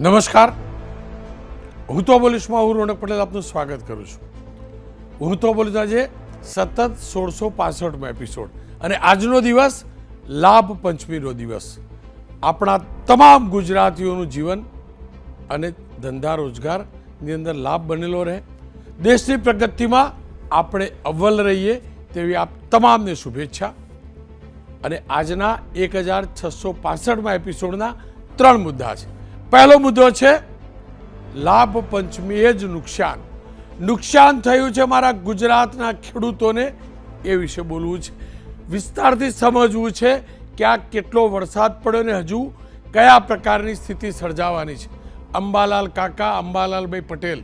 નમસ્કાર, હું તો બોલીશમાં હું રોનક પટેલ આપનું સ્વાગત કરું છું. હું તો બોલીશ આજે સતત 1665મો એપિસોડ અને આજનો દિવસ લાભ પંચમીનો દિવસ. આપણા તમામ ગુજરાતીઓનું જીવન અને ધંધા રોજગારની અંદર લાભ બનેલો રહે, દેશની પ્રગતિમાં આપણે અવ્વલ રહીએ તેવી આપ તમામને શુભેચ્છા. અને આજના 1665મા એપિસોડના 3 મુદ્દા છે. પહેલો મુદ્દો છે લાભ પંચમીએ જ નુકસાન થયું છે મારા ગુજરાતના ખેડૂતોને, એ વિશે બોલવું છે. વિસ્તારથી સમજવું છે કે આ કેટલો વરસાદ પડ્યો ને હજુ કયા પ્રકારની સ્થિતિ સર્જાવાની છે. અંબાલાલ કાકા અંબાલાલભાઈ પટેલ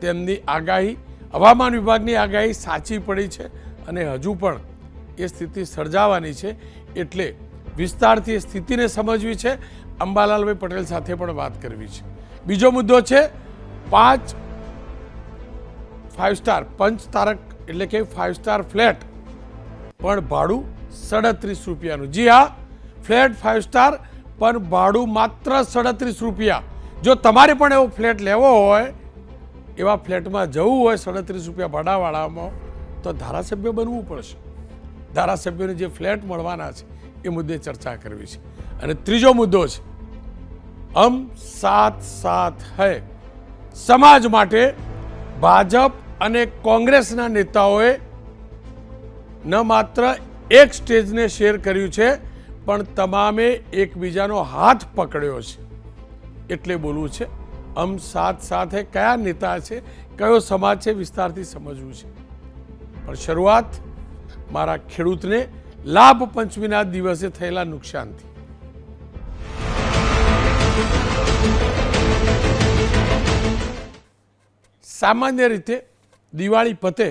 તેમની આગાહી, હવામાન વિભાગની આગાહી સાચી પડી છે અને હજુ પણ એ સ્થિતિ સર્જાવાની છે. એટલે વિસ્તારથી એ સ્થિતિને સમજવી છે. અંબાલાલભાઈ પટેલ સાથે પણ વાત કરવી છે. બીજો મુદ્દો છે 5 સ્ટાર પંચ તારક એટલે કે 5 સ્ટાર ફ્લેટ પણ ભાડું 37 રૂપિયાનું. જી હા, ફ્લેટ 5 સ્ટાર પણ ભાડું માત્ર 37 રૂપિયા. જો તમારે પણ એવો ફ્લેટ લેવો હોય, એવા ફ્લેટમાં જવું હોય 37 રૂપિયા ભાડાવાળામાં, તો ધારાસભ્ય બનવું પડશે. ધારાસભ્યોને જે ફ્લેટ મળવાના છે એ મુદ્દે ચર્ચા કરવી છે. અને ત્રીજો મુદ્દો છે હમ સાથ સાથ હૈ. સમાજ માટે ભાજપ અને કોંગ્રેસના નેતાઓએ ન માત્ર એક સ્ટેજને શેર કર્યું છે, પણ તમામે એકબીજાનો હાથ પકડ્યો છે. એટલે બોલવું છે હમ સાથ સાથ હૈ. કયા નેતા છે, કયો સમાજ છે, વિસ્તારથી સમજવું છે. પણ શરૂઆત મારા ખેડૂતને લાભ પંચમીના દિવસે થયેલા નુકસાનથી. સામાન્ય રીતે દિવાળી પતે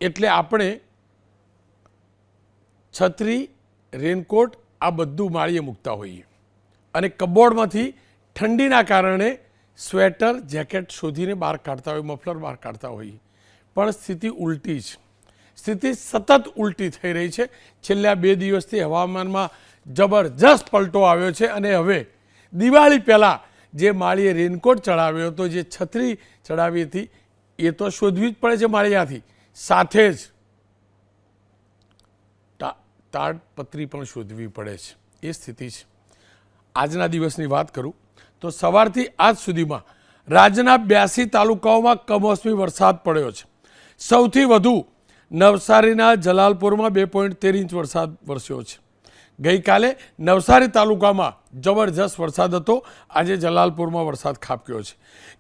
એટલે આપણે છત્રી, રેનકોટ આ બધું માળીએ મૂકતા હોઈએ અને કબોર્ડમાંથી ઠંડીના કારણે સ્વેટર, જેકેટ શોધીને બહાર કાઢતા હોઈએ, મફલર બહાર કાઢતા હોઈએ. પણ સ્થિતિ ઉલટી છે. સ્થિતિ સતત ઉલટી થઈ રહી છે. છેલ્લા 2 દિવસથી હવામાનમાં જબરજસ્ત પલટો આવ્યો છે અને હવે દિવાળી પહેલાં જે માળીએ રેનકોટ ચડાવ્યો હતો, જે છત્રી ચડાવી હતી, એ તો શોધવી જ પડે છે માળિયાથી. સાથે જ તાડપત્રી પણ શોધવી પડે છે. એ સ્થિતિ છે. આજના દિવસની વાત કરું તો સવારથી આજ સુધીમાં રાજ્યના 82 તાલુકાઓમાં કમોસમી વરસાદ પડ્યો છે. સૌથી વધુ નવસારીના જલાલપુરમાં 2.13 ઇંચ વરસાદ વરસ્યો છે. ગઈકાલે નવસારી તાલુકામાં જબરજસ્ત વરસાદ હતો. આજે જલાલપુરમાં વરસાદ ખાબક્યો છે.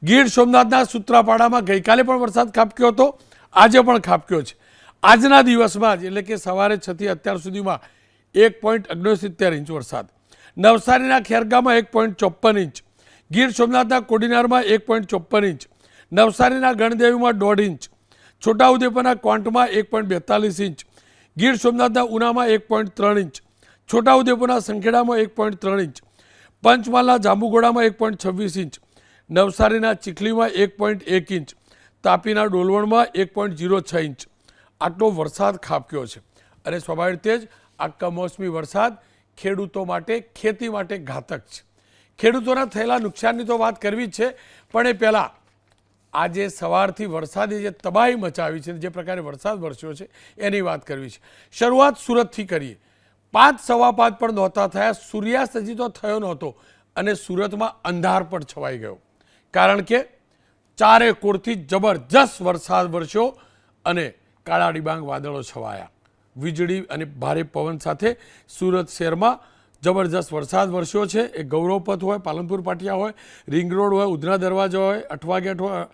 ગીર સોમનાથના સૂત્રાપાડામાં ગઈકાલે પણ વરસાદ ખાબક્યો હતો, આજે પણ ખાબક્યો છે. આજના દિવસમાં જ એટલે કે સવારે 6 થી અત્યાર સુધીમાં 1.69 ઇંચ વરસાદ. નવસારીના ખેરગામમાં 1.54 ઇંચ, ગીર સોમનાથના કોડીનારમાં 1.54 ઇંચ, નવસારીના ગણદેવીમાં 1.5 ઇંચ, છોટાઉદેપુરના કોંટમાં 1.42 ઇંચ, ગીર સોમનાથના ઉનામાં 1.3 ઇંચ, છોટાઉદેપુરના સંખેડામાં 1.3 ઇંચ, પંચમહાલના જાંબુઘોડામાં 1.26 ઇંચ, નવસારીના ચીખલીમાં 1.1 ઇંચ, તાપીના ડોલવણમાં 1.06 ઇંચ. આટલો વરસાદ ખાબક્યો છે. અને સ્વાભાવિક રીતે જ આ કમોસમી વરસાદ ખેડૂતો માટે, ખેતી માટે ઘાતક છે. ખેડૂતોના થયેલા નુકસાનની તો વાત કરવી જ છે, પણ એ પહેલાં આજે સવારથી વરસાદે જે તબાહી મચાવી છે, જે પ્રકારે વરસાદ વરસ્યો છે, એની વાત કરવી છે. શરૂઆત સુરતથી કરીએ. 5, સવા 5 પણ નહોતા થયા, સૂર્યાસ્ત હજી તો થયો નહોતો અને સુરતમાં અંધાર પણ છવાઈ ગયો. કારણ કે ચારે કોરથી જબરજસ્ત વરસાદ વરસ્યો અને કાળા ડિબાંગ વાદળો છવાયા. વીજળી અને ભારે પવન સાથે સુરત શહેરમાં જબરજસ્ત વરસાદ વરસ્યો છે. એ ગૌરવપથ હોય, પાલનપુર પાટિયા હોય, રિંગ રોડ હોય, ઉધના દરવાજા હોય, અઠવા ગેટ હોય,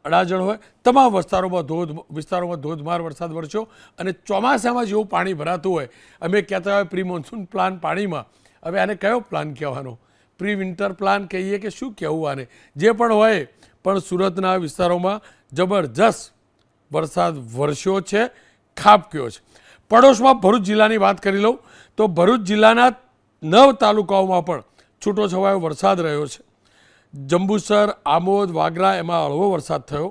અડાજણ હોય, તમામ વિસ્તારોમાં ધોધમાર વરસાદ વરસ્યો. અને ચોમાસામાં જેવું પાણી ભરાતું હોય, અમે કહેતા હોય પ્રી મોન્સૂન પ્લાન પાણીમાં, હવે આને કયો પ્લાન કહેવાનો? પ્રી વિન્ટર પ્લાન કહીએ કે શું કહેવું આને? જે પણ હોય, પણ સુરતના વિસ્તારોમાં જબરજસ્ત વરસાદ વરસ્યો છે, ખાબક્યો છે. પડોશમાં ભરૂચ જિલ્લાની વાત કરી લઉં તો ભરૂચ જિલ્લાના 9 તાલુકાઓમાં પણ છૂટોછવાયો વરસાદ રહ્યો છે. જંબુસર, આમોદ, વાગરા એમાં હળવો વરસાદ થયો.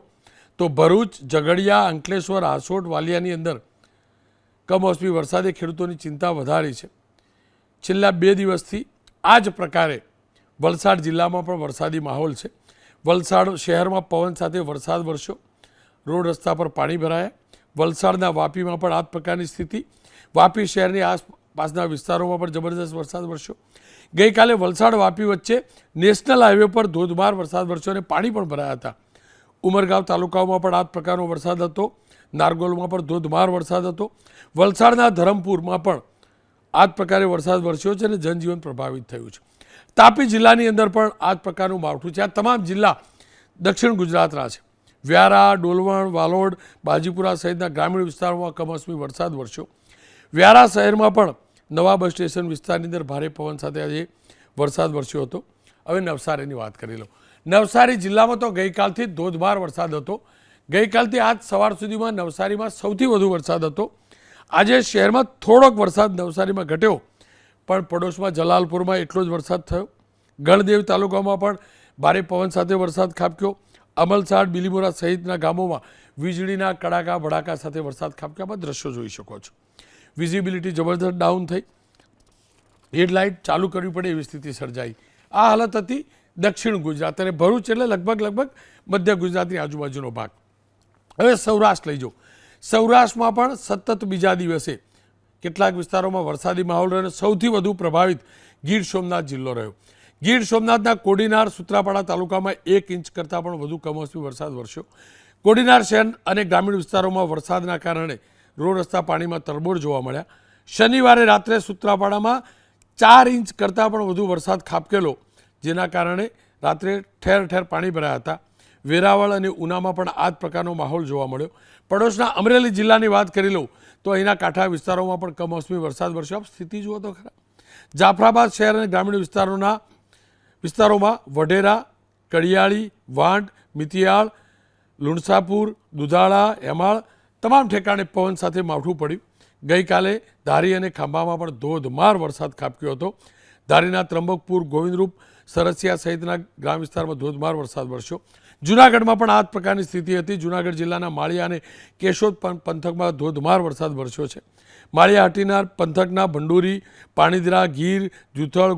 તો ભરૂચ, ઝઘડિયા, અંકલેશ્વર, હાસોટ, વાલિયાની અંદર કમોસમી વરસાદે ખેડૂતોની ચિંતા વધારી છે. છેલ્લા 2 દિવસથી આ જ પ્રકારે વલસાડ જિલ્લામાં પણ વરસાદી માહોલ છે. વલસાડ શહેરમાં પવન સાથે વરસાદ વરસ્યો, રોડ રસ્તા પર પાણી ભરાયા. વલસાડના વાપીમાં પણ આ જ પ્રકારની સ્થિતિ. વાપી શહેરની આસપાસના વિસ્તારોમાં પણ જબરદસ્ત વરસાદ વરસ્યો. ગઈકાલે વલસાડ વાપી વચ્ચે નેશનલ હાઈવે પર ધોધમાર વરસાદ વરસ્યો અને પાણી પણ ભરાયા હતા. ઉમરગાંવ તાલુકાઓમાં પણ આ જ પ્રકારનો વરસાદ હતો. નારગોલમાં પણ ધોધમાર વરસાદ હતો. વલસાડના ધરમપુરમાં પણ આ જ પ્રકારે વરસાદ વરસ્યો છે અને જનજીવન પ્રભાવિત થયું છે. તાપી જિલ્લાની અંદર પણ આ જ પ્રકારનું માવઠું છે. આ તમામ જિલ્લા દક્ષિણ ગુજરાતના છે. વ્યારા, ડોલવણ, વાલોડ, બાજીપુરા સહિતના ગ્રામીણ વિસ્તારોમાં કમોસમી વરસાદ વરસ્યો. વ્યારા શહેરમાં પણ નવા બસ સ્ટેશન વિસ્તારની અંદર ભારે પવન સાથે આજે વરસાદ વરસ્યો હતો. હવે નવસારીની વાત કરી લો. નવસારી જિલ્લામાં તો ગઈકાલથી ધોધમાર વરસાદ હતો. ગઈકાલથી આજ સવાર સુધીમાં નવસારીમાં સૌથી વધુ વરસાદ હતો. આજે શહેરમાં થોડોક વરસાદ નવસારીમાં ઘટ્યો, પણ પડોશમાં જલાલપુરમાં એટલો જ વરસાદ થયો. ગણદેવ તાલુકામાં પણ ભારે પવન સાથે વરસાદ ખાબક્યો. અમલસાડ, બિલીમોરા સહિતના ગામોમાં વીજળીના કડાકા ભડાકા સાથે વરસાદ ખાબક્યા. આમાં દ્રશ્યો જોઈ શકો છો. વિઝિબિલિટી જબરદસ્ત ડાઉન થઈ, હેડલાઇટ ચાલુ કરવી પડે એવી સ્થિતિ સર્જાઈ. આ હાલત હતી દક્ષિણ ગુજરાત અને ભરૂચ એટલે લગભગ મધ્ય ગુજરાતની આજુબાજુનો ભાગ. હવે સૌરાષ્ટ્ર લઈ જાઓ. સૌરાષ્ટ્રમાં પણ સતત બીજા દિવસે કેટલાક વિસ્તારોમાં વરસાદી માહોલ રહ્યો. સૌથી વધુ પ્રભાવિત ગીર સોમનાથ જિલ્લો રહ્યો. ગીર સોમનાથના કોડીનાર, સૂત્રાપાડા તાલુકામાં 1 ઇંચ કરતાં પણ વધુ કમોસમી વરસાદ વરસ્યો. કોડીનાર શહેર અને ગ્રામીણ વિસ્તારોમાં વરસાદના કારણે રોડ રસ્તા પાણીમાં તરબોળ જોવા મળ્યા. શનિવારે રાત્રે સૂત્રાપાડામાં 4 ઇંચ કરતાં પણ વધુ વરસાદ ખાબકેલો, જેના કારણે રાત્રે ઠેર ઠેર પાણી ભરાયા હતા. વેરાવળ અને ઉનામાં પણ આ જ પ્રકારનો માહોલ જોવા મળ્યો. પડોશના અમરેલી જિલ્લાની વાત કરી લઉં તો અહીંના કાંઠા વિસ્તારોમાં પણ કમોસમી વરસાદ વરસ્યો. આપ સ્થિતિ જુઓ તો ખરા. જાફરાબાદ શહેર અને ગ્રામીણ વિસ્તારોમાં વઢેરા, કડિયાળી, વાંઢ, મિતિયાળ, લુણસાપુર, દુધાળા, હેમાળ તમામ ઠેકાણે પવન સાથે માવઠું પડ્યું. ગઈકાલે ધારી અને ખાંભામાં પણ ધોધમાર વરસાદ ખાબક્યો હતો. ધારીના ત્રંબકપુર, ગોવિંદરૂપ, સરસિયા સહિતના ગ્રામ વિસ્તારમાં ધોધમાર વરસાદ વરસ્યો. જૂનાગઢમાં પણ આ જ પ્રકારની સ્થિતિ હતી. જૂનાગઢ જિલ્લાના માળિયા અને કેશોદ પંથકમાં ધોધમાર વરસાદ વરસ્યો છે. માળિયા હટીનાર પંથકના ભંડોરી, પાણીદરા, ગીર, જુથળ,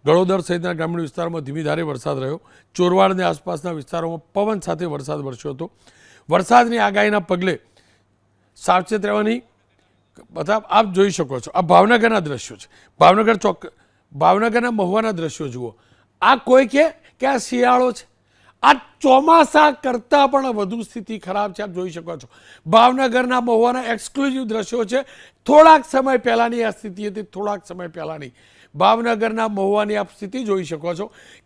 ગળોદર સહિતના ગ્રામીણ વિસ્તારોમાં ધીમી ધારે વરસાદ રહ્યો. ચોરવાડ અને આસપાસના વિસ્તારોમાં પવન સાથે વરસાદ વરસ્યો હતો. વરસાદની આગાહીના પગલે સાવચેત રહેવાની બધા આપ જોઈ શકો છો. આ ભાવનગરના દ્રશ્યો છે. ભાવનગરના મહુવાના દ્રશ્યો જુઓ. આ કોઈ કે આ શિયાળો છે. આ ચોમાસા કરતાં પણ વધુ સ્થિતિ ખરાબ છે. આપ જોઈ શકો છો. ભાવનગરના મહુવાના એક્સક્લુઝિવ દ્રશ્યો છે. થોડાક સમય પહેલાંની આ સ્થિતિ હતી. થોડાક સમય પહેલાંની ભાવનગરના મહુવાની આપ સ્થિતિ જોઈ શકો છો.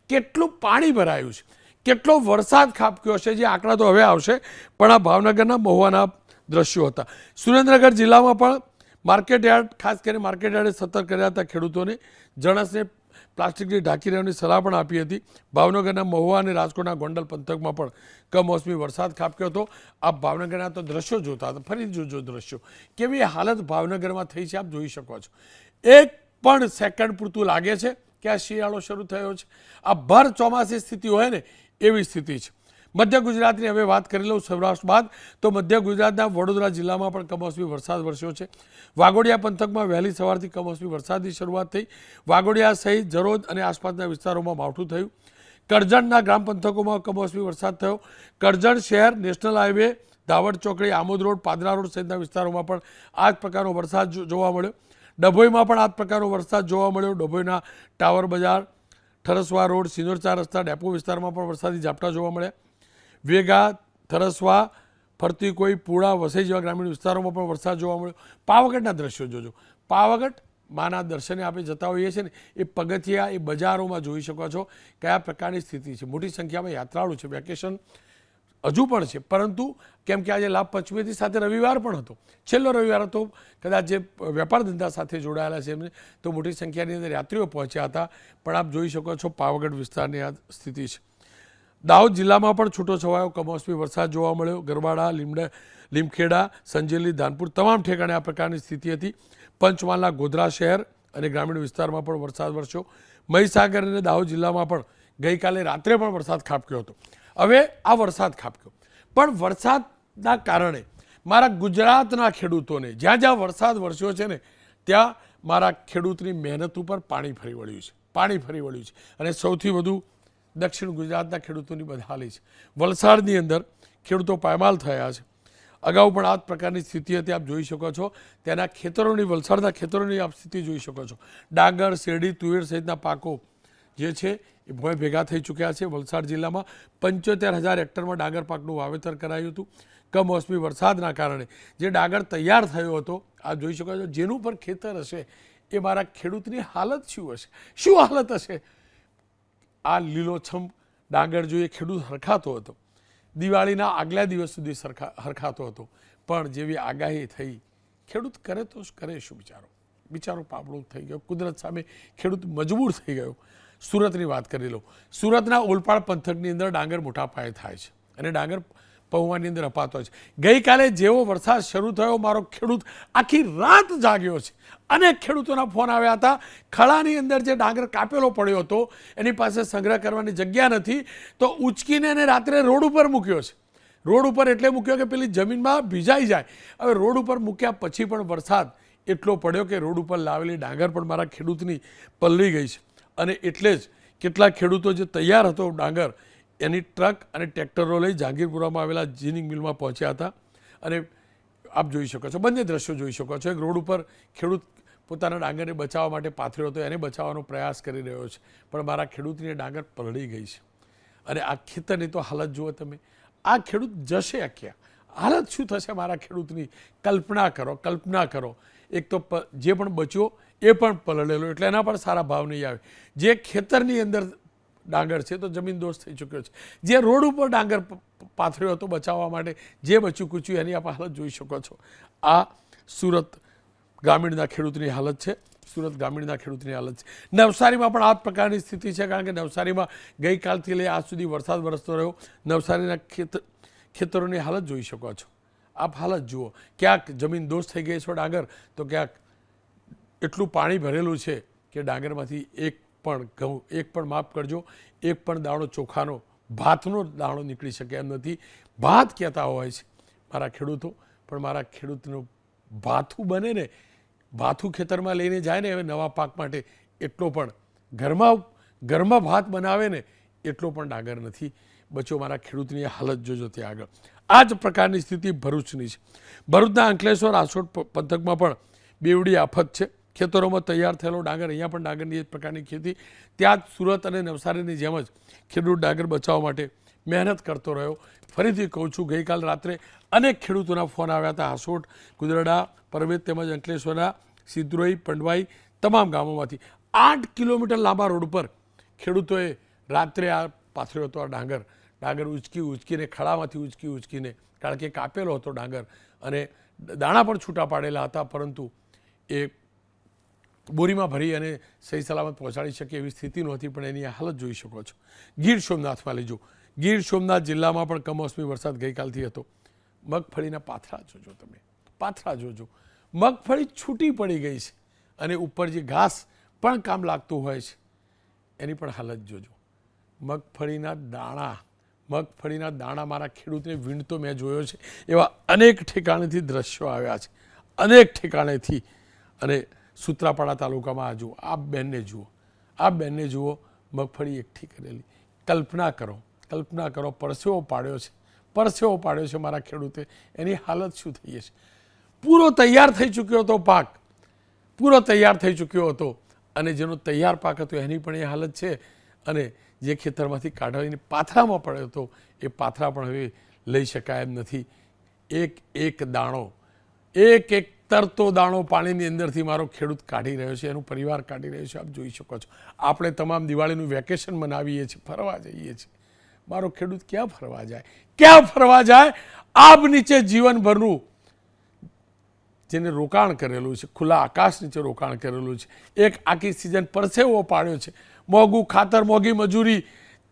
કેટલું પાણી ભરાયું છે, કેટલો વરસાદ ખાબક્યો છે, જે આંકડા તો હવે આવશે, પણ આ ભાવનગરના મહુવાના દ્રશ્યો હતા. સુરેન્દ્રનગર જિલ્લામાં પણ માર્કેટયાર્ડ, ખાસ કરીને માર્કેટયાર્ડે સતર્ક કર્યા હતા. ખેડૂતોને જણસને પ્લાસ્ટિકથી ઢાંકી રહેવાની સલાહ પણ આપી હતી. ભાવનગરના મહુવા અને રાજકોટના ગોંડલ પંથકમાં પણ કમોસમી વરસાદ ખાબક્યો હતો. આપ ભાવનગરના તો દ્રશ્યો જોતા હતા. ફરી જોજો દ્રશ્યો. કેવી હાલત ભાવનગરમાં થઈ છે આપ જોઈ શકો છો. એક પણ સેકન્ડ પૂરતું લાગે છે કે આ શિયાળો શરૂ થયો છે. આ ભર ચોમાસી સ્થિતિ હોય ને એવી સ્થિતિ છે. મધ્ય ગુજરાતની હવે વાત કરી લઉં. સૌરાષ્ટ્ર બાદ તો મધ્ય ગુજરાતના વડોદરા જિલ્લામાં પણ કમોસમી વરસાદ વરસ્યો છે. વાઘોડિયા પંથકમાં વહેલી સવારથી કમોસમી વરસાદની શરૂઆત થઈ. વાઘોડિયા સહિત જરોદ અને આસપાસના વિસ્તારોમાં માવઠું થયું. કરજણના ગ્રામ પંથકોમાં કમોસમી વરસાદ થયો. કરજણ શહેર, નેશનલ હાઈવે, દાવડ ચોકડી, આમોદ રોડ, પાદરા રોડ સહિતના વિસ્તારોમાં પણ આ જ પ્રકારનો વરસાદ જોવા મળ્યો. ડભોઈમાં પણ આ જ પ્રકારનો વરસાદ જોવા મળ્યો. ડભોઈના ટાવર બજાર, ઠરસવા રોડ, સિનોર 4 રસ્તા, ડેપો વિસ્તારમાં પણ વરસાદી ઝાપટા જોવા મળ્યા. વેગા, થરસવા, ફરતી કોઈ, પુણા, વસઈ જેવા ગ્રામીણ વિસ્તારોમાં પણ વરસાદ જોવા મળ્યો. પાવાગઢના દ્રશ્યો જોજો. પાવાગઢ માના દર્શને આપણે જતા હોઈએ છીએ ને એ પગથિયા, એ બજારોમાં જોઈ શકો છો કયા પ્રકારની સ્થિતિ છે. મોટી સંખ્યામાં યાત્રાળુ છે. વેકેશન હજુ પણ છે, પરંતુ કેમ કે આજે લાભ પંચમીથી સાથે રવિવાર પણ હતો, છેલ્લો રવિવાર હતો, કદાચ જે વેપાર ધંધા સાથે જોડાયેલા છે એમને તો મોટી સંખ્યાની અંદર યાત્રીઓ પહોંચ્યા હતા. પણ આપ જોઈ શકો છો પાવાગઢ વિસ્તારની આ સ્થિતિ છે. દાહોદ જિલ્લામાં પણ છૂટો છવાયો કમોસમી વરસાદ જોવા મળ્યો. ગરબાડા, લીમખેડા, સંજેલી, ધાનપુર તમામ ઠેકાણે આ પ્રકારની સ્થિતિ હતી. પંચમહાલના ગોધરા શહેર અને ગ્રામીણ વિસ્તારમાં પણ વરસાદ વરસ્યો. મહીસાગર અને દાહોદ જિલ્લામાં પણ ગઈકાલે રાત્રે પણ વરસાદ ખાબક્યો હતો. હવે આ વરસાદ ખાબક્યો, પણ વરસાદના કારણે મારા ગુજરાતના ખેડૂતોને જ્યાં જ્યાં વરસાદ વરસ્યો છે ને ત્યાં મારા ખેડૂતની મહેનત ઉપર પાણી ફરી વળ્યું છે. પાણી ફરી વળ્યું છે અને સૌથી વધુ દક્ષિણ ગુજરાતના ખેડૂતોની બદહાલી છે. વલસાડની અંદર ખેડૂતો પાયમાલ થયા છે. અગાઉ પણ આ જ પ્રકારની સ્થિતિ હતી, આપ જોઈ શકો છો. ત્યાંના ખેતરોની, વલસાડના ખેતરોની આપ સ્થિતિ જોઈ શકો છો. ડાંગર, શેરડી, તુવેર સહિતના પાકો જે છે એ ભોંય ભેગા થઈ ચૂક્યા છે. વલસાડ જિલ્લામાં 75,000 હેક્ટરમાં ડાંગર પાકનું વાવેતર કરાયું હતું. કમોસમી વરસાદના કારણે જે ડાંગર તૈયાર થયો હતો, આપ જોઈ શકો છો. જેનું પર ખેતર હશે એ મારા ખેડૂતની હાલત શું હશે, શું હાલત હશે. આ લીલોછમ ડાંગર જોઈએ ખેડૂત હરખાતો હતો, દિવાળીના આગલા દિવસ સુધી હરખાતો હતો, પણ જેવી આગાહી થઈ, ખેડૂત કરે તો કરે શું? બિચારો પાપડો થઈ ગયો, કુદરત સામે ખેડૂત મજબૂર થઈ ગયો. સુરતની વાત કરી લો. સુરતના ઓલપાડ પંથકની અંદર ડાંગર મોટા પાયે થાય છે અને ડાંગર પૌવાની અંદર અપાતો છે. ગઈકાલે જેવો વરસાદ શરૂ થયો, મારો ખેડૂત આખી રાત જાગ્યો છે. અનેક ખેડૂતોના ફોન આવ્યા હતા. ખળાની અંદર જે ડાંગર કાપેલો પડ્યો હતો એની પાસે સંગ્રહ કરવાની જગ્યા નથી, તો ઉચકીને એને રાત્રે રોડ ઉપર મૂક્યો છે. રોડ ઉપર એટલે મૂક્યો કે પેલી જમીનમાં ભીજાઈ જાય. હવે રોડ ઉપર મૂક્યા પછી પણ વરસાદ એટલો પડ્યો કે રોડ ઉપર લાવેલી ડાંગર પણ મારા ખેડૂતની પલળી ગઈ છે. અને એટલે જ કેટલાક ખેડૂતો જે તૈયાર હતો ડાંગર, એની ટ્રક અને ટ્રેક્ટરો લઈ જહાંગીરપુરામાં આવેલા જીનિંગ મિલમાં પહોંચ્યા હતા. અને આપ જોઈ શકો છો, બંને દ્રશ્યો જોઈ શકો છો. એક રોડ ઉપર ખેડૂત પોતાના ડાંગરને બચાવવા માટે પાથર્યો હતો, એને બચાવવાનો પ્રયાસ કરી રહ્યો છે, પણ મારા ખેડૂતની ડાંગર પલળી ગઈ છે. અને આ ખેતરની તો હાલત જુઓ તમે. આ ખેડૂત જશે ક્યાં? હાલત શું થશે મારા ખેડૂતની? કલ્પના કરો, કલ્પના કરો. એક તો જે પણ બચ્યો એ પણ પલળેલો, એટલે એના પણ સારા ભાવ નહીં આવે. જે ખેતરની અંદર ડાંગર છે તો જમીન દોષ થઈ ચૂક્યો છે. જે રોડ ઉપર ડાંગર પાથર્યો હતો બચાવવા માટે, જે બચ્યું કૂચ્યું એની આપણે હાલત જોઈ શકો છો. આ સુરત ગ્રામીણના ખેડૂતની હાલત છે. સુરત ગ્રામીણના ખેડૂતની હાલત છે. નવસારીમાં પણ આ જ પ્રકારની સ્થિતિ છે, કારણ કે નવસારીમાં ગઈકાલથી લઈ આજ સુધી વરસાદ વરસતો રહ્યો. નવસારીના ખેતરોની હાલત જોઈ શકો છો. આપ હાલત જુઓ. ક્યાંક જમીન દોષ થઈ ગઈ છે ડાંગર, તો ક્યાંક એટલું પાણી ભરેલું છે કે ડાંગરમાંથી એક પણ ઘઉં, એક પણ માફ કરજો, એક પણ દાણો ચોખાનો, ભાતનો દાણો નીકળી શકે એમ નથી. ભાત કહેતા હોય છે મારા ખેડૂતો, પણ મારા ખેડૂતનું ભાથું બને ને, ભાથું ખેતરમાં લઈને જાય ને હવે નવા પાક માટે, એટલો પણ ઘરમાં ભાત બનાવે ને એટલો પણ ડાંગર નથી બચ્યો. મારા ખેડૂતની હાલત જોજો ત્યાં આગળ. આ જ પ્રકારની સ્થિતિ ભરૂચની છે. ભરૂચના અંકલેશ્વર આસોડ પંથકમાં પણ બેવડી આફત છે. ખેતરોમાં તૈયાર થયેલો ડાંગર, અહીંયા પણ ડાંગરની એક પ્રકારની ખેતી. ત્યાં જ સુરત અને નવસારીની જેમ જ ખેડૂત ડાંગર બચાવવા માટે મહેનત કરતો રહ્યો. ફરીથી કહું છું, ગઈકાલ રાત્રે અનેક ખેડૂતોના ફોન આવ્યા હતા. હાસોટ, કુદરડા, પરવેત તેમજ અંકલેશ્વરના સિદ્રોઈ, પંડવાઈ તમામ ગામોમાંથી 8 કિલોમીટર લાંબા રોડ પર ખેડૂતોએ રાત્રે આ પાથર્યો હતો. આ ડાંગર ઉચકીને ખળામાંથી ઉચકીને, કારણ કે કાપેલો હતો ડાંગર અને દાણા પણ છૂટા પાડેલા હતા, પરંતુ એ બોરીમાં ભરી અને સહી સલામત પહોંચાડી શકે એવી સ્થિતિ નહોતી. પણ એની હાલત જોઈ શકો છો. ગીર સોમનાથમાં લેજો. ગીર સોમનાથ જિલ્લામાં પણ કમોસમી વરસાદ ગઈકાલથી હતો. મગફળીના પાથરા જોજો તમે, પાથરા જોજો. મગફળી છૂટી પડી ગઈ છે અને ઉપર જે ઘાસ પણ કામ લાગતું હોય છે એની પણ હાલત જોજો. મગફળીના દાણા મારા ખેડૂતને વીણતો મેં જોયો છે. એવા અનેક ઠેકાણેથી દ્રશ્યો આવ્યા છે, અનેક ઠેકાણેથી. અને સૂત્રાપાડા તાલુકામાં આ જુઓ, આ બેનને જુઓ, મગફળી એકઠી કરેલી. કલ્પના કરો, પરસેવો પાડ્યો છે મારા ખેડૂતે. એની હાલત શું થઈ છે? પૂરો તૈયાર થઈ ચૂક્યો હતો પાક, પૂરો તૈયાર થઈ ચૂક્યો હતો, અને જેનો તૈયાર પાક હતો એની પણ એ હાલત છે. અને જે ખેતરમાંથી કાઢવાને પાથરામાં પડ્યો હતો એ પાથરા પણ હવે લઈ શકાય એમ નથી. એક દાણો, એક તરતો દાણો પાણીની અંદરથી મારો ખેડૂત કાઢી રહ્યો છે, એનું પરિવાર કાઢી રહ્યો છે. આપ જોઈ શકો છો. આપણે તમામ દિવાળીનું વેકેશન મનાવીએ છીએ, ફરવા જઈએ છીએ. મારો ખેડૂત ક્યાં ફરવા જાય? આબ નીચે જીવનભરનું જેને રોકાણ કરેલું છે, ખુલ્લા આકાશ નીચે રોકાણ કરેલું છે, એક આખી સિઝન પરસેવો પાડ્યો છે, મોંઘું ખાતર, મોંઘી મજૂરી,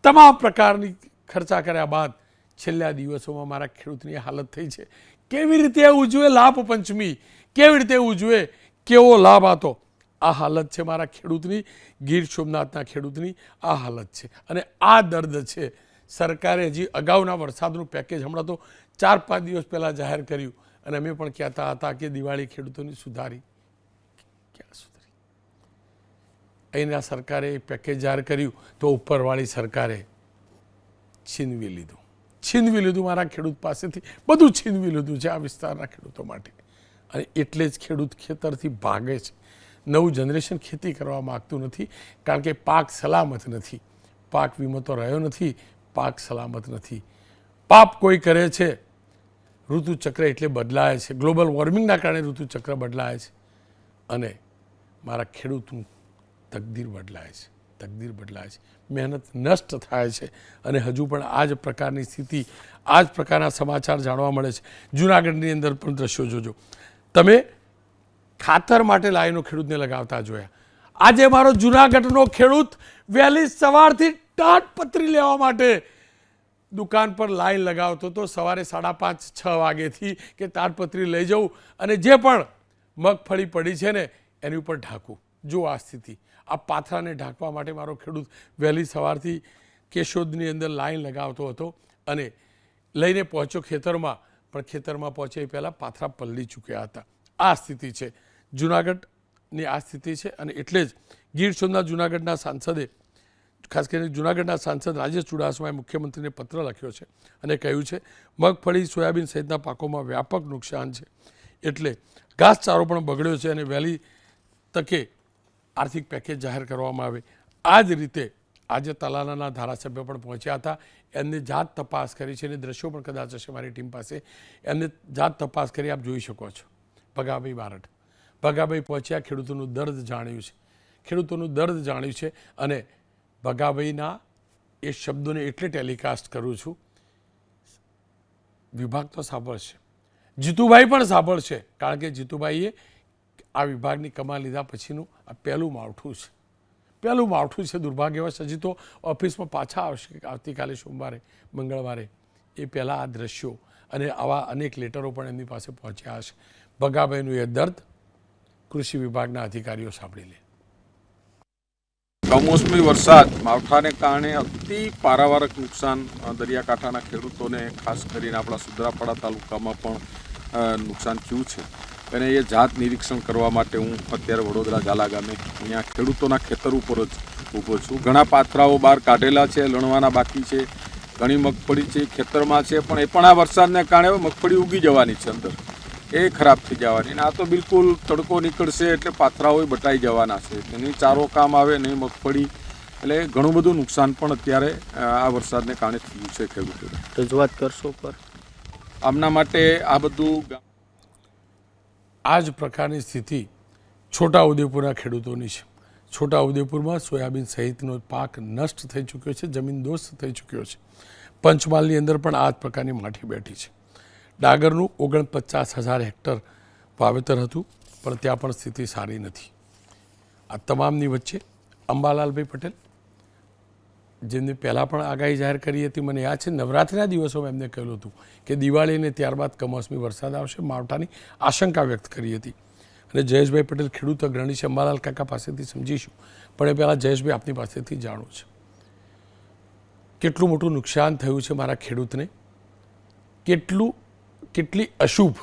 તમામ પ્રકારની ખર્ચા કર્યા બાદ છેલ્લા દિવસોમાં મારા ખેડૂતની હાલત થઈ છે. કેવી રીતે ઉજવે લાભ પંચમી? કેવી રીતે ઉજવે? કેવો લાભ હતો? આ હાલત છે મારા ખેડૂતની, ગીર સોમનાથના ખેડૂતની આ હાલત છે. અને આ દર્દ છે. સરકારે હજી અગાઉના વરસાદનું પેકેજ હમણાં તો 4-5 દિવસ પહેલાં જાહેર કર્યું, અને અમે પણ કહેતા હતા કે દિવાળી ખેડૂતોની સુધારી. ક્યાં સુધરી? અહીંના સરકારે પેકેજ જાહેર કર્યું તો ઉપરવાળી સરકારે છીનવી લીધું મારા ખેડૂત પાસેથી, બધું છીનવી લીધું છે આ વિસ્તારના ખેડૂતો માટે. અને એટલે જ ખેડૂત ખેતરથી ભાગે છે. નવું જનરેશન ખેતી કરવા માગતું નથી, કારણ કે પાક સલામત નથી, પાક વીમો તો રહ્યો નથી, પાક સલામત નથી. પાપ કોઈ કરે છે, ઋતુચક્ર એટલે બદલાય છે, ગ્લોબલ વોર્મિંગના કારણે ઋતુચક્ર બદલાય છે અને મારા ખેડૂતનું તકદીર બદલાય છે, મહેનત નષ્ટ થાય છે. અને હજુ પણ આ જ પ્રકારની સ્થિતિ, આ જ પ્રકારના સમાચાર જાણવા મળે છે. જૂનાગઢની અંદર પણ દ્રશ્યો જોજો તમે, ખાતર માટે લાઈનો ખેડૂતને લગાવતા જોયા. આજે મારો જૂનાગઢનો ખેડૂત વહેલી સવારથી તાડપત્રી લેવા માટે દુકાન પર લાઈન લગાવતો હતો, સવારે 5:30-6 વાગ્યેથી કે તાડપત્રી લઈ જવું અને જે પણ મગફળી પડી છે ને એની ઉપર ઢાંકવું. જો આ સ્થિતિ, આ પાથરાને ઢાંકવા માટે મારો ખેડૂત વહેલી સવારથી કેશોદની અંદર લાઈન લગાવતો હતો અને લઈને પહોંચ્યો ખેતરમાં, પણ ખેતરમાં પહોંચે એ પહેલાં પાથરા પલળી ચૂક્યા હતા. આ સ્થિતિ છે જૂનાગઢની, આ સ્થિતિ છે. અને એટલે જ ગીર સોમનાથ જૂનાગઢના સાંસદે, ખાસ કરીને જૂનાગઢના સાંસદ રાજેશ ચુડાસમાએ મુખ્યમંત્રીને પત્ર લખ્યો છે અને કહ્યું છે મગફળી, સોયાબીન સહિતના પાકોમાં વ્યાપક નુકસાન છે, એટલે ઘાસચારો પણ બગડ્યો છે અને વહેલી તકે આર્થિક પેકેજ જાહેર કરવામાં આવે. આ જ રીતે આજે તાલાલાના ધારાસભ્ય પણ પહોંચ્યા હતા, એમને જાત તપાસ કરી છે અને દ્રશ્યો પણ કદાચ હશે મારી ટીમ પાસે, એમને જાત તપાસ કરી આપ જોઈ શકો છો. ભગાભાઈ બારડ, ભગાભાઈ પહોંચ્યા, ખેડૂતોનું દર્દ જાણ્યું છે અને ભગાભાઈના એ શબ્દોને એટલે ટેલિકાસ્ટ કરું છું, વિભાગ તો સાંભળશે, જીતુભાઈ પણ સાંભળશે, કારણ કે જીતુભાઈએ આ વિભાગની કમાન લીધા પછીનું આ પહેલું માવઠું છે. દુર્ભાગ્યવશ હજી તો ઓફિસમાં પાછા આવશે આવતીકાલે સોમવારે, મંગળવારે. એ પહેલાં આ દ્રશ્યો અને આવા અનેક લેટરો પણ એમની પાસે પહોંચ્યા હશે. ભગાભાઈનું એ દર્દ કૃષિ વિભાગના અધિકારીઓ સાંભળી લે. કમોસમી વરસાદ, માવઠાને કારણે અતિ પારાવારક નુકસાન દરિયાકાંઠાના ખેડૂતોને, ખાસ કરીને આપણા સુદ્રાપાડા તાલુકામાં પણ નુકસાન થયું છે. અને એ જાત નિરીક્ષણ કરવા માટે હું અત્યારે વડોદરા ઝાલા ગામે અહીંયા ખેડૂતોના ખેતર ઉપર જ ઊભો છું. ઘણા પાથરાઓ બહાર કાઢેલા છે, લણવાના બાકી છે, ઘણી મગફળી છે ખેતરમાં છે, પણ એ પણ આ વરસાદને કારણે મગફળી ઉગી જવાની છે અંદર, એ ખરાબ થઈ જવાની. અને આ તો બિલકુલ તડકો નીકળશે એટલે પાથરાઓ બટાઈ જવાના છે, નહીં ચારો કામ આવે, નહીં મગફળી. એટલે ઘણું બધું નુકસાન પણ અત્યારે આ વરસાદને કારણે થયું છે ખેડૂતોને. રજૂઆત કરશો પર આમના માટે આ બધું, આ જ પ્રકારની સ્થિતિ છોટાઉદેપુરના ખેડૂતોની છે. છોટાઉદેપુરમાં સોયાબીન સહિતનો પાક નષ્ટ થઈ ચૂક્યો છે, જમીનદોસ્ત થઈ ચૂક્યો છે. પંચમહાલની અંદર પણ આ જ પ્રકારની માઠી બેઠી છે. ડાંગરનું 49,000 હેક્ટર વાવેતર હતું, પણ ત્યાં પણ સ્થિતિ સારી નથી. આ તમામની વચ્ચે અંબાલાલભાઈ પટેલ, જેમને પહેલાં પણ આગાહી જાહેર કરી હતી, મને યાદ છે નવરાત્રિના દિવસોમાં એમને કહ્યું હતું કે દિવાળીને ત્યારબાદ કમોસમી વરસાદ આવશે, માવઠાની આશંકા વ્યક્ત કરી હતી. અને જયેશભાઈ પટેલ ખેડૂત અગ્રણી છે, અંબાલાલ કાકા પાસેથી સમજીશું, પણ એ પહેલાં જયેશભાઈ આપની પાસેથી જાણવું છે કેટલું મોટું નુકસાન થયું છે મારા ખેડૂતને, કેટલી અશુભ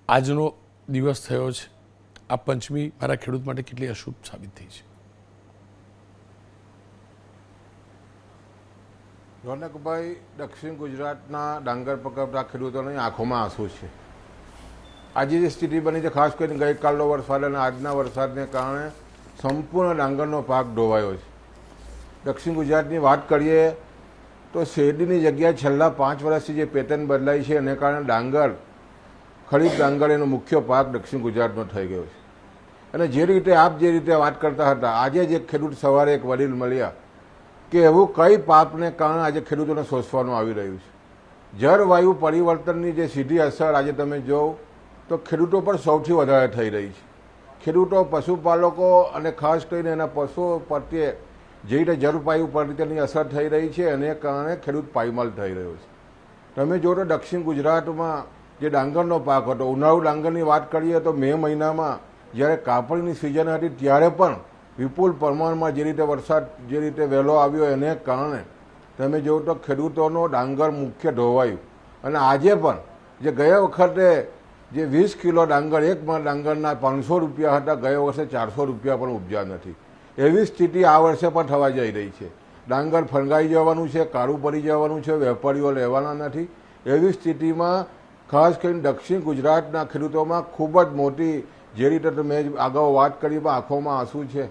આજનો દિવસ થયો છે. આ પંચમી મારા ખેડૂત માટે કેટલી અશુભ સાબિત થઈ છે. રોનકભાઈ, દક્ષિણ ગુજરાતના ડાંગર પકવતા ખેડૂતોની આંખોમાં આંસુ છે. આજે જે સ્થિતિ બની છે, ખાસ કરીને ગઈકાલનો વરસાદ અને આજના વરસાદને કારણે સંપૂર્ણ ડાંગરનો પાક ડોવાયો છે. દક્ષિણ ગુજરાતની વાત કરીએ તો શેરડીની જગ્યાએ છેલ્લા 5 વર્ષથી જે પેટર્ન બદલાઈ છે એને કારણે ડાંગર, ખરીફ ડાંગર એનો મુખ્ય પાક દક્ષિણ ગુજરાતનો થઈ ગયો છે. અને જે રીતે આપ જે રીતે વાત કરતા હતા, આજે જ એક ખેડૂત સવારે એક વડીલ મળ્યા કે એવું કઈ પાકને કારણે આજે ખેડૂતોને સોસવાનું આવી રહ્યું છે. જળવાયુ પરિવર્તનની જે સીધી અસર આજે તમે જોવો તો ખેડૂતો પર સૌથી વધારે થઈ રહી છે. ખેડૂતો, પશુપાલકો અને ખાસ કરીને એના પશુઓ પ્રત્યે જે રીતે જળવાયુ પરિવર્તનની અસર થઈ રહી છે એને કારણે ખેડૂત પાયમાલ થઈ રહ્યો છે. તમે જો તો દક્ષિણ ગુજરાતમાં જે ડાંગરનો પાક હતો, ઉનાળુ ડાંગરની વાત કરીએ તો મે મહિનામાં જ્યારે કાપણીની સિઝન હતી ત્યારે પણ વિપુલ પ્રમાણમાં જે રીતે વરસાદ જે રીતે વહેલો આવ્યો એને કારણે તમે જોવો તો ખેડૂતોનો ડાંગર મુખ્ય ધોવાયું. અને આજે પણ જે ગયા વખતે જે 20 કિલો ડાંગર, એક મણ ડાંગરના 500 રૂપિયા હતા, ગયા વર્ષે 400 રૂપિયા પણ ઉપજ્યા નથી. એવી સ્થિતિ આ વર્ષે પણ થવા જઈ રહી છે. ડાંગર ફણગાઈ જવાનું છે, કાળું પડી જવાનું છે, વેપારીઓ લેવાના નથી. એવી સ્થિતિમાં ખાસ કરીને દક્ષિણ ગુજરાતના ખેડૂતોમાં ખૂબ જ મોટી, જે રીતે મેં અગાઉ વાત કરી, આંખોમાં આંસુ છે.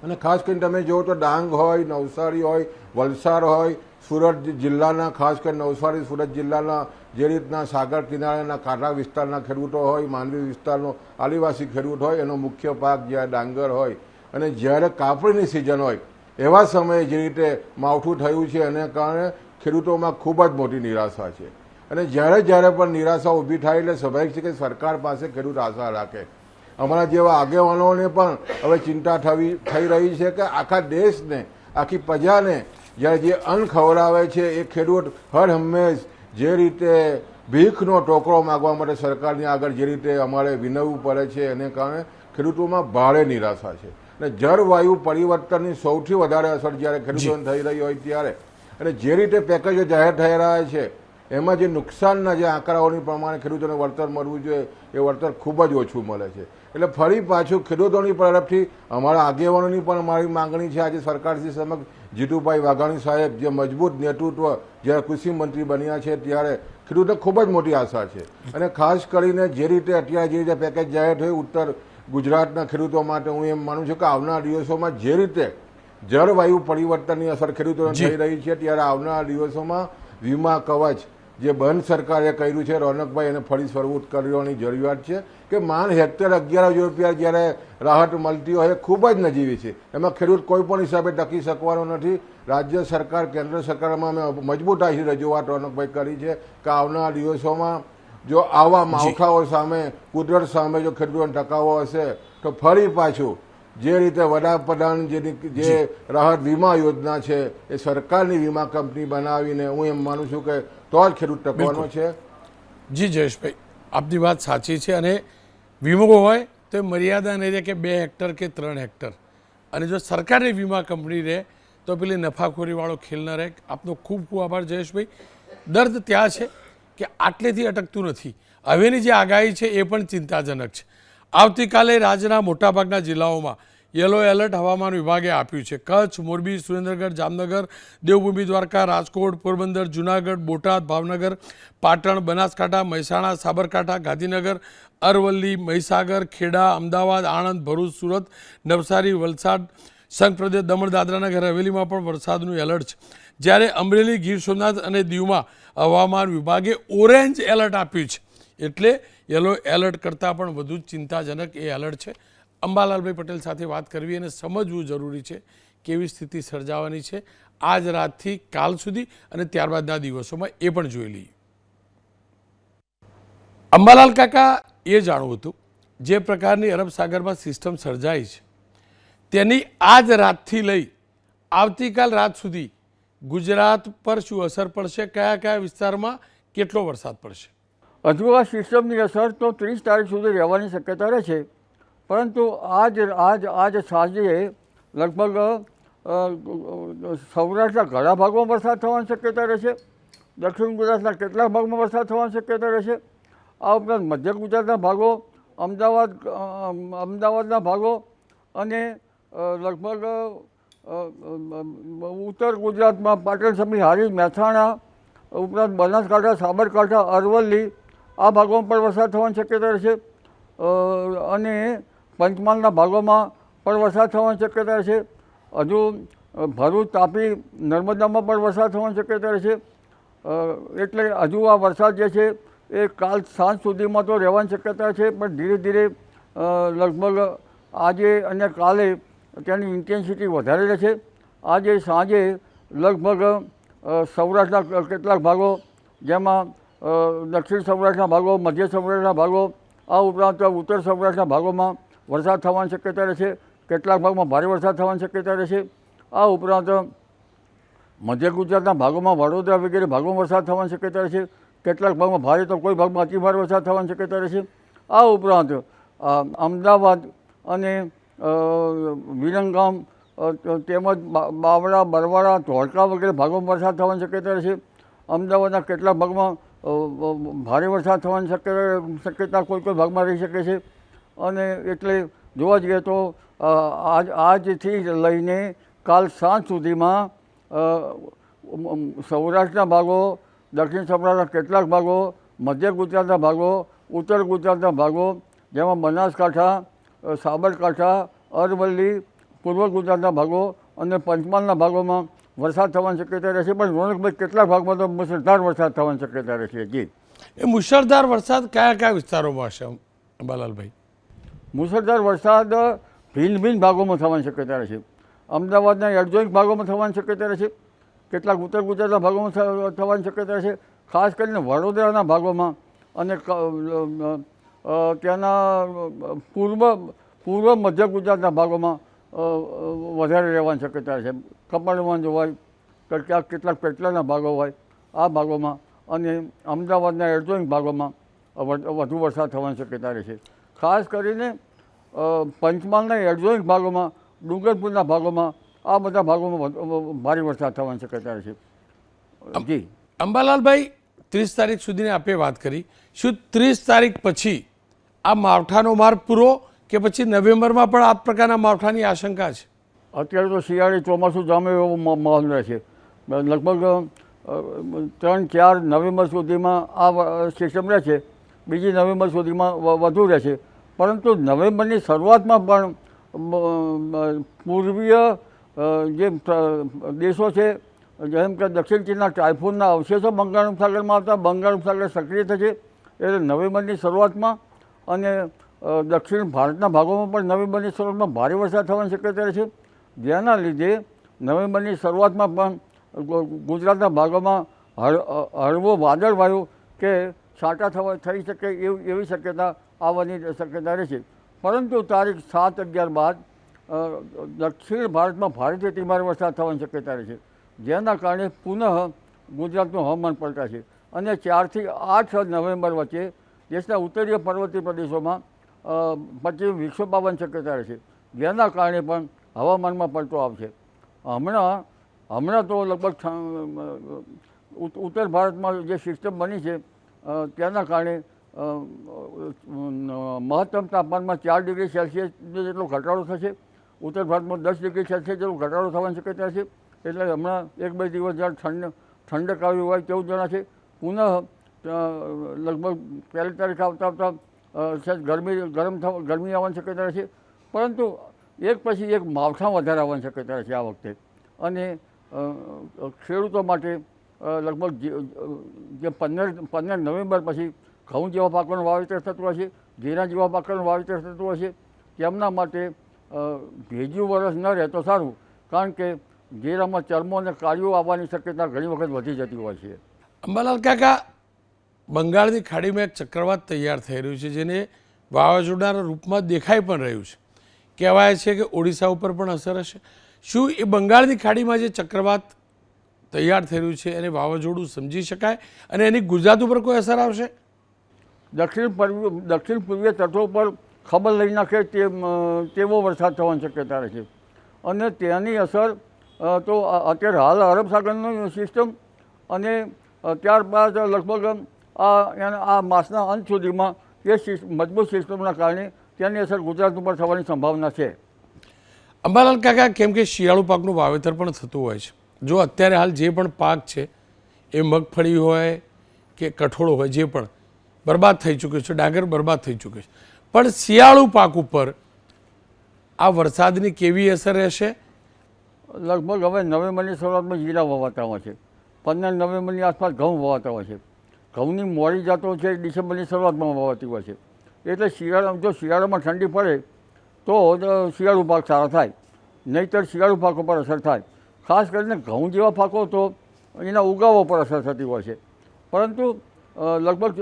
અને ખાસ કરીને તમે જુઓ તો ડાંગ હોય, નવસારી હોય, વલસાડ હોય, સુરત જિલ્લાના, ખાસ કરીને નવસારી સુરત જિલ્લાના જે રીતના સાગર કિનારાના કાંઠા વિસ્તારના ખેડૂતો હોય, માંડવી વિસ્તારનો આદિવાસી ખેડૂત હોય, એનો મુખ્ય પાક જ્યાં ડાંગર હોય અને જ્યારે કાપણીની સિઝન હોય એવા સમયે જે રીતે માવઠું થયું છે એને કારણે ખેડૂતોમાં ખૂબ જ મોટી નિરાશા છે. અને જ્યારે પણ નિરાશા ઊભી થાય એટલે સ્વાભાવિક છે કે સરકાર પાસે ખેડૂત આશા રાખે. અમારા જેવા આગેવાનોને પણ હવે ચિંતા થઈ રહી છે કે આખા દેશને, આખી પ્રજાને જ્યારે જે અન્ન ખવડાવે છે એ ખેડૂત હર હંમેશ જે રીતે ભીખનો ટોકરો માગવા માટે સરકારની આગળ જે રીતે અમારે વિનવવું પડે છે, એને કારણે ખેડૂતોમાં ભારે નિરાશા છે. અને જળવાયુ પરિવર્તનની સૌથી વધારે અસર જ્યારે ખેડૂતોને થઈ રહી હોય ત્યારે, અને જે રીતે પેકેજો જાહેર થઈ રહ્યા છે એમાં જે નુકસાનના જે આંકડાઓની પ્રમાણે ખેડૂતોને વળતર મળવું જોઈએ એ વળતર ખૂબ જ ઓછું મળે છે. એટલે ફરી પાછું ખેડૂતોની તરફથી અમારા આગેવાનોની પણ અમારી માંગણી છે આજે સરકારશ્રી સમક્ષ. જીતુભાઈ વાઘાણી સાહેબ જે મજબૂત નેતૃત્વ જ્યારે કૃષિ મંત્રી બન્યા છે ત્યારે ખેડૂતો ખૂબ જ મોટી આશા છે. અને ખાસ કરીને જે રીતે અત્યારે જે રીતે પેકેજ જાહેર થયું ઉત્તર ગુજરાતના ખેડૂતો માટે, હું એમ માનું છું કે આવનારા દિવસોમાં જે રીતે જળવાયુ પરિવર્તનની અસર ખેડૂતોને થઈ રહી છે ત્યારે આવનારા દિવસોમાં વીમા કવચ જે બંધ સરકારે કર્યું છે, રોનકભાઈ એને ફરી શરૂ કરવાની જરૂરિયાત છે કે માંડ હેક્ટર 11,000 રૂપિયા જ્યારે રાહત મળતી હોય એ ખૂબ જ નજીવી છે. એમાં ખેડૂત કોઈ પણ હિસાબે ટકી શકવાનો નથી. રાજ્ય સરકાર, કેન્દ્ર સરકારમાં અમે મજબૂતાઈથી રજૂઆત રોનકભાઈ કરી છે કે આવનારા દિવસોમાં જો આવા માવઠાઓ સામે, કુદરત સામે જો ખેડૂતોને ટકાવો હશે તો ફરી પાછું જે રીતે વડાપ્રધાન જે રાહત વીમા યોજના છે એ સરકારની વીમા કંપની બનાવીને, હું એમ માનું છું કે તો જ ખેડૂત ટકવાનો છે. જી જયેશભાઈ, આપની વાત સાચી છે. અને વીમો હોય તો એ મર્યાદા નહીં રહે કે 2 હેક્ટર કે 3 હેક્ટર. અને જો સરકારની વીમા કંપની રહે તો પેલી નફાખોરીવાળો ખેલ ન રહે. આપનો ખૂબ ખૂબ આભાર જયેશભાઈ. દર્દ ત્યાં છે કે આટલેથી અટકતું નથી. હવેની જે આગાહી છે એ પણ ચિંતાજનક છે. આવતીકાલે રાજ્યના મોટાભાગના જિલ્લાઓમાં યલો એલર્ટ હવામાન વિભાગે આપ્યું છે. કચ્છ, મોરબી, સુરેન્દ્રનગર, જામનગર, દેવભૂમિ દ્વારકા, રાજકોટ, પોરબંદર, જૂનાગઢ, બોટાદ, ભાવનગર, પાટણ, બનાસકાંઠા, મહેસાણા, સાબરકાંઠા, ગાંધીનગર, અરવલ્લી, મહીસાગર, ખેડા, અમદાવાદ, આણંદ, ભરૂચ, સુરત, નવસારી, વલસાડ, સંઘ પ્રદેશ, દમણ, દાદરા નગર હવેલીમાં પણ વરસાદનું એલર્ટ છે. જ્યારે અમરેલી, ગીર સોમનાથ અને દીવમાં હવામાન વિભાગે ઓરેન્જ એલર્ટ આપ્યું છે. એટલે યલો એલર્ટ કરતાં પણ વધુ ચિંતાજનક એ એલર્ટ છે. અંબાલાલભાઈ પટેલ સાથે વાત કરવી અને સમજવું જરૂરી છે કેવી સ્થિતિ સર્જાવાની છે આજ રાતથી કાલ સુધી અને ત્યારબાદના દિવસોમાં એ પણ જોઈ લઈએ. અંબાલાલ કાકા, એ જાણવું હતું જે પ્રકારની અરબ સાગરમાં સિસ્ટમ સર્જાઈ છે તેની આજ રાતથી લઈ આવતીકાલ રાત સુધી ગુજરાત પર શું અસર પડશે, કયા કયા વિસ્તારમાં કેટલો વરસાદ પડશે? હજુ આ સિસ્ટમની અસર તો 30 તારીખ સુધી રહેવાની શક્યતા રહે છે. પરંતુ આજ સાંજે લગભગ સૌરાષ્ટ્રના ઘણા ભાગોમાં વરસાદ થવાની શક્યતા રહેશે. દક્ષિણ ગુજરાતના કેટલાક ભાગમાં વરસાદ થવાની શક્યતા રહેશે. આ ઉપરાંત મધ્ય ગુજરાતના ભાગો, અમદાવાદના ભાગો અને લગભગ ઉત્તર ગુજરાતમાં પાટણ સમી, હારીજ, મહેસાણા ઉપરાંત બનાસકાંઠા, સાબરકાંઠા, અરવલ્લી આ ભાગોમાં પણ વરસાદ થવાની શક્યતા રહેશે. અને પંચમહાલના ભાગોમાં પણ વરસાદ થવાની શક્યતા રહેશે. હજુ ભરૂચ, તાપી, નર્મદામાં પણ વરસાદ થવાની શક્યતા રહેશે. એટલે હજુ આ વરસાદ જે છે એ કાલ સાંજ સુધીમાં તો રહેવાની શક્યતા છે, પણ ધીરે ધીરે લગભગ આજે અને કાલે તેની ઇન્ટેન્સિટી વધારે રહેશે. આજે સાંજે લગભગ સૌરાષ્ટ્રના કેટલાક ભાગો, જેમાં દક્ષિણ સૌરાષ્ટ્રના ભાગો, મધ્ય સૌરાષ્ટ્રના ભાગો, આ ઉપરાંત ઉત્તર સૌરાષ્ટ્રના ભાગોમાં વરસાદ થવાની શક્યતા રહેશે. કેટલાક ભાગમાં ભારે વરસાદ થવાની શક્યતા રહેશે. આ ઉપરાંત મધ્ય ગુજરાતના ભાગોમાં, વડોદરા વગેરે ભાગોમાં વરસાદ થવાની શક્યતા રહેશે. કેટલાક ભાગમાં ભારે તો કોઈ ભાગમાં અતિભારે વરસાદ થવાની શક્યતા રહેશે. આ ઉપરાંત અમદાવાદ અને વિરંગામ તેમજ બાવળા, બરવાળા, ધોળકા વગેરે ભાગોમાં વરસાદ થવાની શક્યતા રહેશે. અમદાવાદના કેટલાક ભાગમાં ભારે વરસાદ થવાની શક્યતા કોઈ કોઈ ભાગમાં રહી શકે છે. અને એટલે જોવા જઈએ તો આજથી લઈને કાલ સાંજ સુધીમાં સૌરાષ્ટ્રના ભાગો, દક્ષિણ સૌરાષ્ટ્રના કેટલાક ભાગો, મધ્ય ગુજરાતના ભાગો, ઉત્તર ગુજરાતના ભાગો, જેમાં બનાસકાંઠા, સાબરકાંઠા, અરવલ્લી, પૂર્વ ગુજરાતના ભાગો અને પંચમહાલના ભાગોમાં વરસાદ થવાની શક્યતા રહેશે. પણ રોનકભાઈ, કેટલાક ભાગમાં તો મુશળધાર વરસાદ થવાની શક્યતા રહેશે. જી, એ મુશળધાર વરસાદ કયા કયા વિસ્તારોમાં હશે અંબાલાલભાઈ? મુશળધાર વરસાદ ભિન્ન ભિન્ન ભાગોમાં થવાની શક્યતા રહેશે. અમદાવાદના એડજોઇન્ટ ભાગોમાં થવાની શક્યતા રહેશે. કેટલાક ઉત્તર ગુજરાતના ભાગોમાં થવાની શક્યતા રહેશે. ખાસ કરીને વડોદરાના ભાગોમાં અને ત્યાંના પૂર્વ મધ્ય ગુજરાતના ભાગોમાં વધારે રહેવાની શક્યતા રહેશે. કપડવંજ હોય, કેટલાક પેટલાના ભાગો હોય, આ ભાગોમાં અને અમદાવાદના એડજોઇન્ટ ભાગોમાં વધુ વરસાદ થવાની શક્યતા રહેશે. ખાસ કરીને પંચમહાલના એડજોઇન્ટ ભાગોમાં, ડુંગરપુરના ભાગોમાં, આ બધા ભાગોમાં ભારે વરસાદ થવાની શક્યતા રહેશે. જી અંબાલાલભાઈ, 30 તારીખ સુધીની આપે વાત કરી, શું 30 તારીખ પછી આ માવઠાનો માર પૂરો કે પછી નવેમ્બરમાં પણ આ પ્રકારના માવઠાની આશંકા છે? અત્યારે તો શિયાળે ચોમાસું જામે એવો માહોલ રહેશે. લગભગ 3-4 નવેમ્બર સુધીમાં આ સિસ્ટમ રહેશે. બીજી નવેમ્બર સુધીમાં વધુ રહેશે. પરંતુ નવેમ્બરની શરૂઆતમાં પણ પૂર્વીય જે દેશો છે, જેમ કે દક્ષિણ ચીનના ટાઇફૂનના અવશેષો બંગાળ ઉપસાગરમાં આવતા બંગાળ ઉપસાગર સક્રિય થશે. એટલે નવેમ્બરની શરૂઆતમાં અને દક્ષિણ ભારતના ભાગોમાં પણ નવેમ્બરની શરૂઆતમાં ભારે વરસાદ થવાની શક્યતા રહેશે. જેના લીધે નવેમ્બરની શરૂઆતમાં પણ ગુજરાતના ભાગોમાં હળવો વાદળવાયુ કે છાંટા થઈ શકે એવી શક્યતા આવવાની શક્યતા રહેશે. પરંતુ તારીખ 7-11 બાદ દક્ષિણ ભારતમાં ભારેથી અતિભારે વરસાદ થવાની શક્યતા રહેશે. જેના કારણે પુનઃ ગુજરાતનું હવામાન પલટાશે અને 4 થી 8 નવેમ્બર વચ્ચે દેશના ઉત્તરીય પર્વતીય પ્રદેશોમાં પશ્ચિમ વિક્ષોભ આવવાની શક્યતા રહેશે. જેના કારણે પણ હવામાનમાં પલટો આવશે. હમણાં તો લગભગ ઉત્તર ભારતમાં જે સિસ્ટમ બની છે તેના કારણે મહત્તમ તાપમાનમાં 4 ડિગ્રી સેલ્સિયસ જેટલો ઘટાડો થશે. ઉત્તર ભારતમાં 10 ડિગ્રી સેલ્સિયસ જેટલો ઘટાડો થવાની શક્યતા છે. એટલે હમણાં 1-2 દિવસ જ્યારે ઠંડક આવી હોય તેવું જણાશે. પુનઃ લગભગ 1 તારીખ આવતા ગરમી આવવાની શક્યતા રહેશે. પરંતુ એક પછી એક માવઠા વધારે આવવાની શક્યતા રહેશે આ વખતે. અને ખેડૂતો માટે લગભગ જે 15 નવેમ્બર પછી ઘઉં જેવા પાકોનું વાવેતર થતું હશે, જીરા જેવા પાકોનું વાવેતર થતું હશે, તેમના માટે ભેજ્યું વરસ ન રહે તો સારું. કારણ કે જીરામાં ચરમો અને કાળીઓ આવવાની શક્યતા ઘણી વખત વધી જતી હોય છે. અંબાલાલ કાકા, બંગાળની ખાડીમાં એક ચક્રવાત તૈયાર થઈ રહ્યું છે, જેને વાવાઝોડાના રૂપમાં દેખાઈ પણ રહ્યું છે. કહેવાય છે કે ઓડિશા ઉપર પણ અસર હશે. શું એ બંગાળની ખાડીમાં જે ચક્રવાત તૈયાર થઈ રહ્યું છે એને વાવાઝોડું સમજી શકાય અને એની ગુજરાત ઉપર કોઈ અસર આવશે? દક્ષિણ પૂર્વીય તટો પર ખબર લઈ નાખે તેવો વરસાદ થવાની શક્યતા રહેશે. અને તેની અસર તો અત્યારે હાલ અરબ સાગરની સિસ્ટમ અને ત્યારબાદ લગભગ આ માસના અંત સુધીમાં એ મજબૂત સિસ્ટમના કારણે તેની અસર ગુજરાત ઉપર થવાની સંભાવના છે. અંબાલાલ કાકા, કેમ કે શિયાળુ પાકનું વાવેતર પણ થતું હોય છે, જો અત્યારે હાલ જે પણ પાક છે એ મગફળી હોય કે કઠોળ હોય, જે પણ બરબાદ થઈ ચૂક્યો છે, ડાંગર બરબાદ થઈ ચૂક્યો છે, પણ શિયાળુ પાક ઉપર આ વરસાદની કેવી અસર રહેશે? લગભગ હવે નવેમ્બરની શરૂઆતમાં જીરા વવાતા હોય છે. 15 નવેમ્બરની આસપાસ ઘઉં વવાતા હોય છે. ઘઉંની મોડી જાતો છે ડિસેમ્બરની શરૂઆતમાં વવાતી હોય છે. એટલે જો શિયાળામાં ઠંડી પડે તો શિયાળુ પાક સારા થાય, નહીંતર શિયાળુ પાકો પર અસર થાય. ખાસ કરીને ઘઉં જેવા પાકો તો એના ઉગાવો પર અસર થતી હોય છે. પરંતુ લગભગ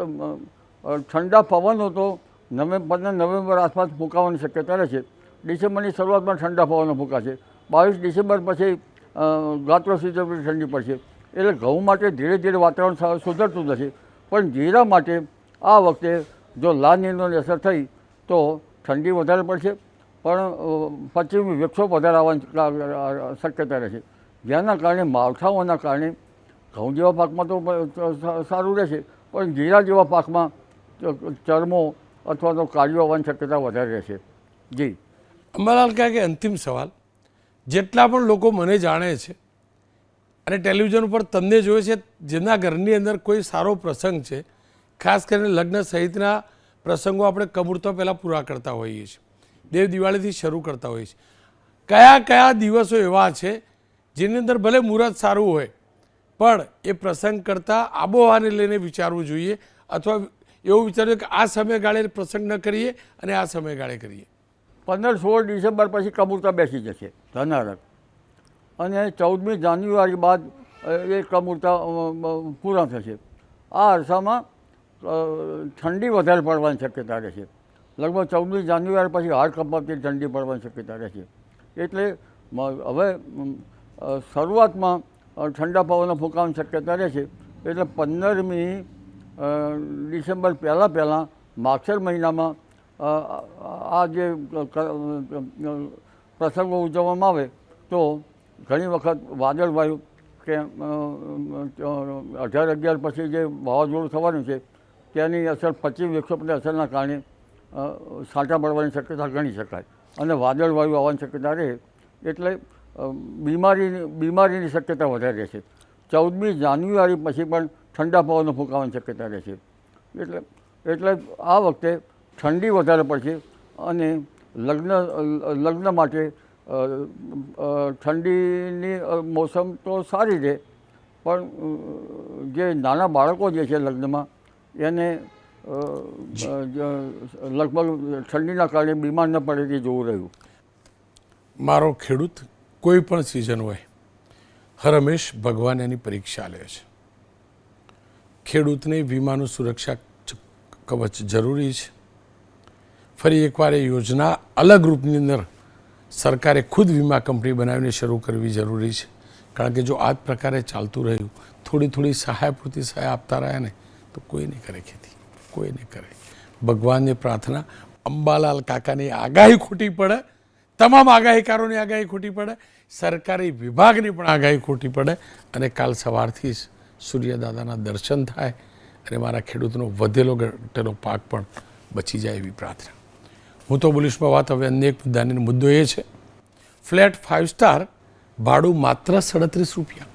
ઠંડા પવનો તો 15 નવેમ્બર આસપાસ ફૂંકાવાની શક્યતા રહે છે. ડિસેમ્બરની શરૂઆતમાં ઠંડા પવનો ફૂંકાશે. 22 ડિસેમ્બર પછી ગાત્રો સુધી ઠંડી પડશે. એટલે ઘઉં માટે ધીરે ધીરે વાતાવરણ સુધરતું નથી. પણ જીરા માટે આ વખતે જો લા નીનોની અસર થઈ તો ઠંડી વધારે પડશે, પણ પશ્ચિમી વિક્ષોભ વધારે આવવાની શક્યતા રહેશે. જેના કારણે માવઠાઓના કારણે ઘઉં જેવા પાકમાં તો સારું રહેશે, પણ જીરા જેવા પાકમાં ચરમો અથવા તો કાળીઓ આવવાની શક્યતા વધારે રહેશે. જી અંબાલાલ કાકા, અંતિમ સવાલ, જેટલા પણ લોકો મને જાણે છે અને ટેલિવિઝન ઉપર તમને જોયે છે, જેના ઘરની અંદર કોઈ સારો પ્રસંગ છે, ખાસ કરીને લગ્ન સહિતના પ્રસંગો આપણે કમૂર્તો પહેલાં પૂરા કરતા હોઈએ છીએ, દેવ દિવાળીથી શરૂ કરતા હોઈએ છીએ, કયા કયા દિવસો એવા છે જેની અંદર ભલે મુહૂર્ત સારું હોય પણ એ પ્રસંગ કરતાં આબોહવાને લઈને વિચારવું જોઈએ, અથવા એવું વિચારવું કે આ સમયગાળે પ્રસંગ ન કરીએ અને આ સમયગાળે કરીએ? 15-16 ડિસેમ્બર પછી કમૂરતા બેસી જશે ધનારક, અને 14મી જાન્યુઆરી બાદ એ કમૂરતા પૂરા થશે. આ અરસામાં ઠંડી વધારે પડવાની શક્યતા રહેશે. લગભગ 14મી જાન્યુઆરી પછી હાડ કંપાતી ઠંડી પડવાની શક્યતા રહેશે. એટલે હવે શરૂઆતમાં ઠંડા પવનો ફૂંકાવાની શક્યતા રહેશે. એટલે 15મી ડિસેમ્બર પહેલાં માગશર મહિનામાં આ જે પ્રસંગો ઉજવવામાં આવે તો ઘણી વખત વાદળવાયુ કે 18-11 પછી જે વાવાઝોડું થવાનું છે તેની અસર 25-150 અસરના કારણે છાંટા પડવાની શક્યતા ગણી શકાય, અને વાદળવાયુ આવવાની શક્યતા રહે એટલે બીમારીની શક્યતા વધારે રહેશે. 14મી જાન્યુઆરી પછી પણ ઠંડા પવનો ફૂંકાવાની શક્યતા રહેશે. એટલે આ વખતે ઠંડી વધારે પડશે, અને લગ્ન માટે ઠંડીની મોસમ તો સારી રહે, પણ જે નાના બાળકો જે છે લગ્નમાં એને લગભગ ઠંડીના કારણે બીમાર ન પડે તે જોવું રહ્યું. મારો ખેડૂત કોઈ પણ સિઝન હોય, હરમેશ ભગવાન એની પરીક્ષા લે છે. ખેડૂતને વીમાનું સુરક્ષા કવચ જરૂરી છે. ફરી એકવાર એ યોજના અલગ રૂપની અંદર સરકારે ખુદ વીમા કંપની બનાવીને શરૂ કરવી જરૂરી છે, કારણ કે જો આ જ પ્રકારે ચાલતું રહ્યું, થોડી થોડી સહાય પૂરતી સહાય આપતા રહ્યા ને તો કોઈ નહીં કરે ખેતી, કોઈ નહીં કરે. ભગવાનની પ્રાર્થના, અંબાલાલ કાકાની આગાહી ખોટી પડે, તમામ આગાહીકારોની આગાહી ખોટી પડે, સરકારી વિભાગની પણ આગાહી ખોટી પડે, અને કાલ સવારથી જ સૂર્યદાદાના દર્શન થાય અને મારા ખેડૂતનો વધેલો ઘટેલો પાક પણ બચી જાય એવી પ્રાર્થના. હું તો બોલીશમાં વાત હવે અન્ય એક મુદ્દાનો મુદ્દો એ છે, ફ્લેટ 5 સ્ટાર ભાડું માત્ર 37 રૂપિયા.